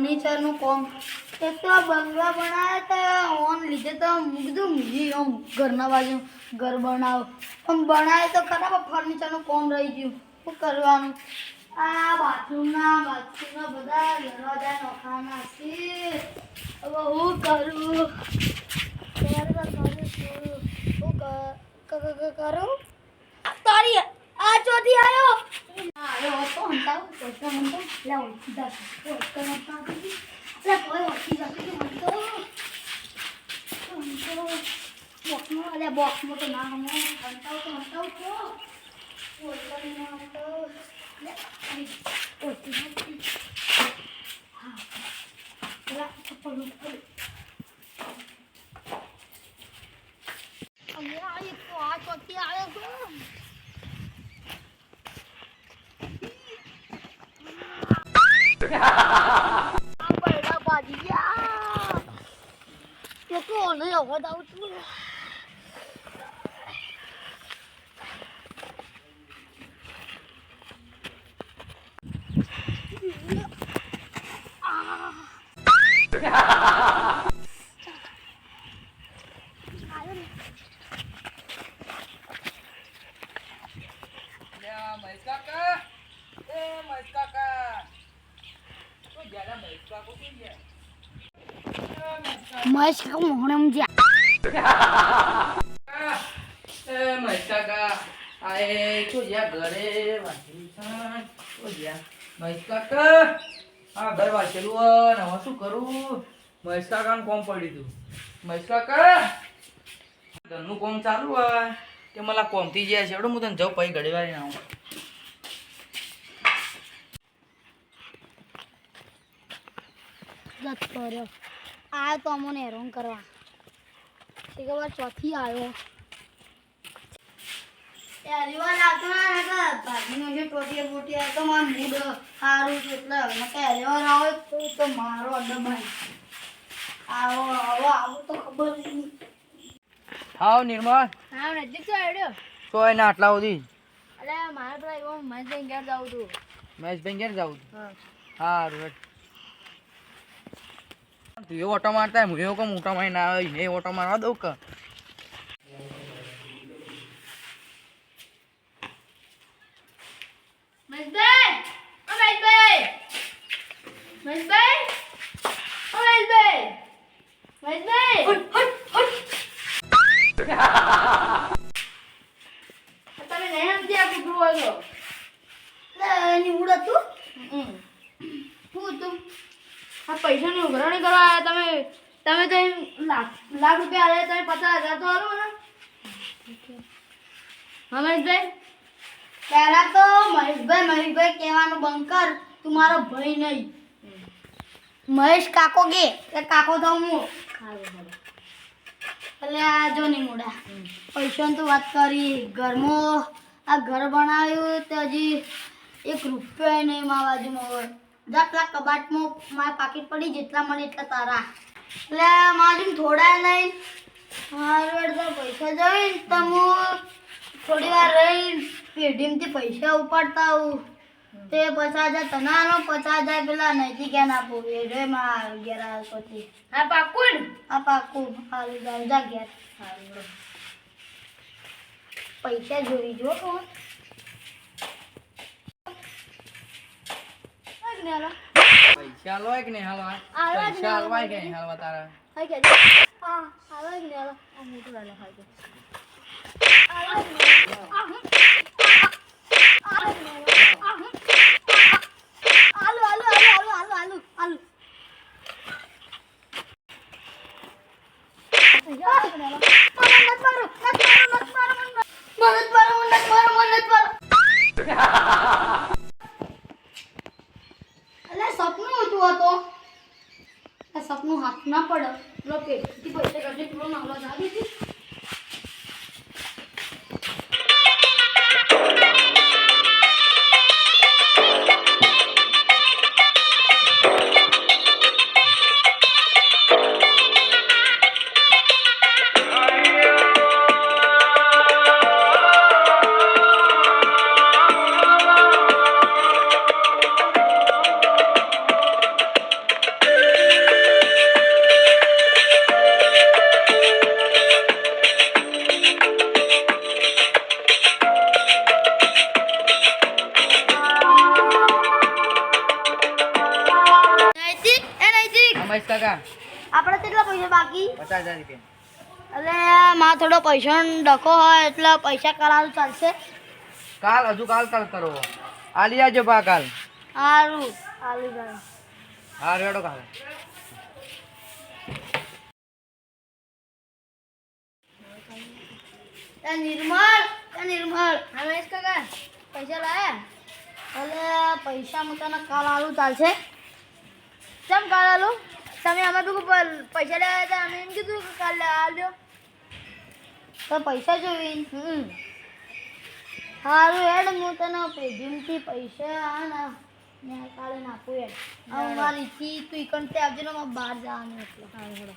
Furniture નું કોમ એક તો બંગલા બનાવ્યા હતા ઓન લીધે તો કીધું મી આમ ઘરના બાજુ ઘર બનાવ પણ બનાવે તો ખરા ફર્નિચર નું કોમ રહી ગયું શું કરવાનું આ બાથરૂમના બધા દરવાજા નખાના છે હવે હું કરું કરું તારી આ ચોથી આવ્યો આયો તો હંતાવ પોસ્ટર મંતો લા ઓળખીદા પોસ્ટર મંતા લા કોઈ ઓળખીદા કે મંતો બોક્સમાં તો ના હમો હંતાવ તો પોસ્ટર મંતો લે ઓળખીદા હા લા ચપ્પલ અમેરા એક તો આ ચોથી આવ્યો તો બડા બાજીયા તે કોણ હે વધાવ તું महेश का मोहन मुझे महेश काका आए तो या घरे वाचलू तो या महेश काका हाँ घर वाचलू न हूँ शू करूँ महेश काका कोम पड़ी तू महेश काका घरनु कोम चालू है कि मला कोम थी जाए एवढं હું તને જઉં પછી ઘડી વાર ના આવું જત કર્યો આ તો અમને હેરાન કરવા એક વાર ચોથી આવ્યો પહેલી વાર આવતો ના ભાગીનો જે ટોટિયા બોટિયા તો મારું મૂડ સારું છે એટલે હવે પહેલી વાર આવે તો મારો અડબાઈ આવો આવો આવો તો ખબર નહીં હા નિર્મળ હા નજીક તો આવ્યો તો એના આટલા સુધી અલે મારે પેલા એવો મહેશભાઈ ઘેર જાવું હતું મહેશભાઈ ઘેર જાઉં હા સારું તું એવો ઓટો મારતા હું એવો કહું મોટા મારી ના આવે એ ઓટો મારવા દઉં કે મહેશભાઈ ઓ મહેશભાઈ મહેશભાઈ ઓ મહેશભાઈ મહેશભાઈ તમે નહીં સમજ્યા કૂતરું હોય તો એની ઉડા તું શું તું આ પૈસાની ઉઘરાણી કરવા આવ્યા તમે તો લાખ રૂપિયા આવ્યા તમે 50,000 તો આલો ને મહેશભાઈ પહેલા તો મહેશભાઈ કહેવાનું બંધ કર તું મારો ભાઈ નહીં મહેશ કાકો કે કાકો તો હું એટલે આ જો નહીં મોડા પૈસાની તો વાત કરી ઘરમાં આ ઘર બનાવ્યું તો હજી 1 રૂપિયો નહીં મારા બાજુમાં હોય પેલા કબાટમાં મારા પાકીટ પડી જેટલા મળે એટલા તારા એટલે મારી થોડા નહીં મારું અડધા પૈસા જોઈને તો હું થોડી વાર રહીને પેઢીમાંથી પૈસા ઉપાડતા આવું તે 50,000 તનાનો 50,000 પેલા નહીં ક્યાં નાખું એ માર ઘેર પછી હા પાકું આ પાકું હાલ જા ઘેર પૈસા જોઈ જો કોણ પૈસા લોય કે નહીં હાલવા પૈસા હાલવાય કે નહીં હાલવા તારા હાય કે હા હાલવા કે નહીં આ મોટું લાલે હાય કે સપનું હાથ ના પડે લો પેટી પૈસા કરજે થોડો નાલો જા દીધી આપણે કેટલા પૈસા બાકી 50,000 રૂપિયા. એટલે મારે થોડો પૈસાનો ડખો હોય એટલે પૈસા કરાવું ચાલશે કાલ કરો. આલી આવજો બા કાલ. સારું આલુ ભાઈ હા રેડો કાલ. નિર્મળ રમેશ કાકા પૈસા લાયા એટલે પૈસા હું તને કાલ આલું ચાલશે કેમ કાલ આલું તમે અમે તો પૈસા લેવા હતા અમે એમ કીધું કે કાલે આલ્યો તો પૈસા જોઈ સારું હેડ હું તને પેઢીમથી પૈસા ને કાલે નાખું હેડ મારીથી તું ઇકણથી આવજો ને મારે બહાર જવાનું એટલે સારું હેડો